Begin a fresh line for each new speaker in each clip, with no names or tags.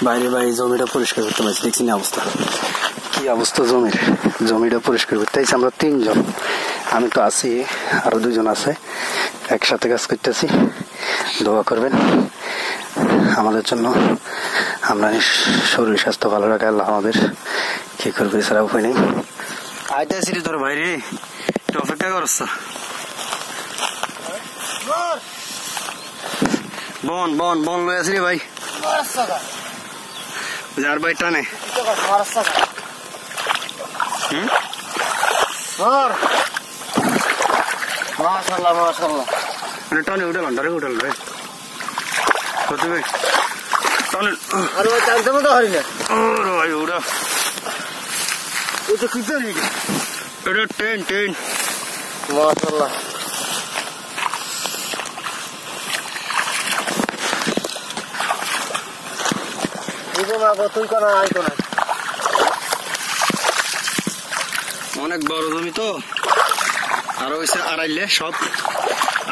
বাইরে ভাই জমিটা পরিষ্কার করতে পারছি, দেখছি না অবস্থা কি অবস্থা জমিটা পরিষ্কার করতে চাইছি আমরা 3 জন, আমি তো আছি, আরো 2 জন আছে, একসাথে কাজ করতেছি। দোয়া করবেন আমাদের জন্য, আমরা শরীর স্বাস্থ্য ভালো রাখে আল্লাহ আমাদের, কি করবে ছাড়া উপায় নেই। আইতেছি রে তোর ভাই রে, একটু অপেক্ষা করছ। বন বন বন লয়ে আসি রে ভাই, যার ভাই টানে টানে উঠাল রে উঠাল রে টানে ভাই উড়া এটা টেন টেন মাশাআল্লাহ। অনেক বড় জমি তো, আরো হয়েছে আড়াইলে, সব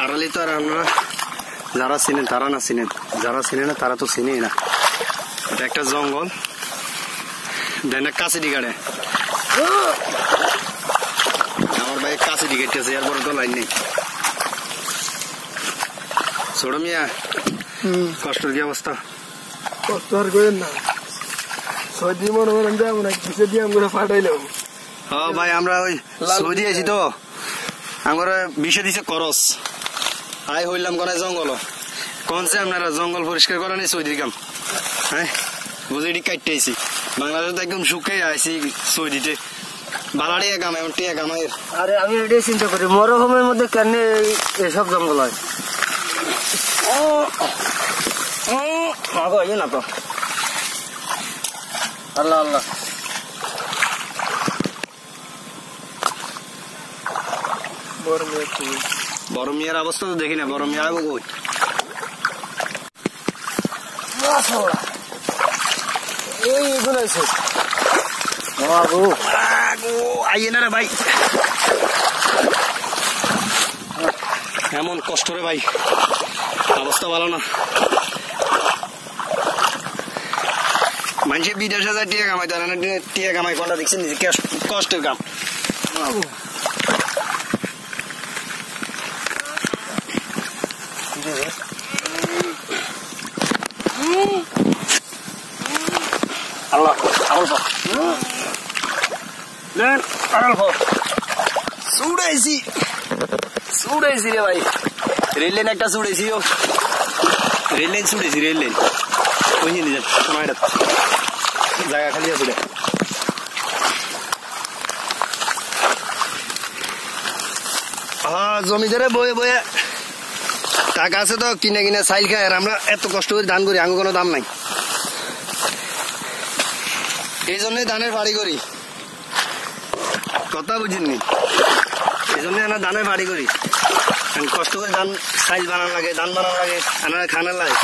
আড়ালি তো। আর আমরা যারা চিনেন তারা না চিনেন, যারা চিনে না তারা তো চিনেই না। এটা একটা জঙ্গল, দেন কাছে দিগাড়ে আমার ভাই কাছে দিগাইতেছে, এরপরে তো লাইন নেই। ছোট মিয়া কষ্টের কি অবস্থা?
কষ্ট আর করেন না, 6 দিন মনে করেন যাবো না, কিসে দিয়ে আমরা ফাটাইলাম।
হ্যাঁ ভাই আমরা ওই সৌদি আছি তো, আমরা বিষে দিছে করস, আই হইলাম কোন জঙ্গল কোনছে আপনারা জঙ্গল পরিষ্কার করেন সৌদির কাম। হ্যাঁ বুঝে কাটতেছি, বাংলাদেশে তো একদম শুকিয়ে আইছি, সৌদিতে বালাড়িয়া কাম এমন টিয়া কামাই।
আরে আমি এটাই চিন্তা করি, মরুভূমির মধ্যে কেন এসব জঙ্গল হয়? না তো আল্লাহ আল্লাহ।
বড় মিয়ার অবস্থা তো দেখি না, বড় মিয়া আবো কই? আইয়ে না রে ভাই, এমন কষ্ট রে ভাই, অবস্থা ভালো না। মানুষের 20,000 টাকা কামাই, তারা টিয়া কামাই কোনটা দেখছেন? কষ্টের কাম। আল্লাহ ছুড়াইছি রে ভাই, রেল লাইন একটা ছুড়েছি, রেল লাইন ছুড়েছি, রেল লাইন ওই নিয়ে যান জায়গা খালি আছে রে। হ্যাঁ জমিদারে বয়ে বয়ে টাকা আছে তো, কিনে কিনে চাইল খাই, আর আমরা এত কষ্ট করে ধান করি, আঙ্গু কোনো দাম নাই, এই জন্যই ধানের বাড়ি করি, কথা বুঝিনি, এই জন্যই আমরা ধানের বাড়ি করি, কষ্ট করে ধান সাইজ বানানো লাগে, ধান বানানো লাগে, আমরা খানার লাগে।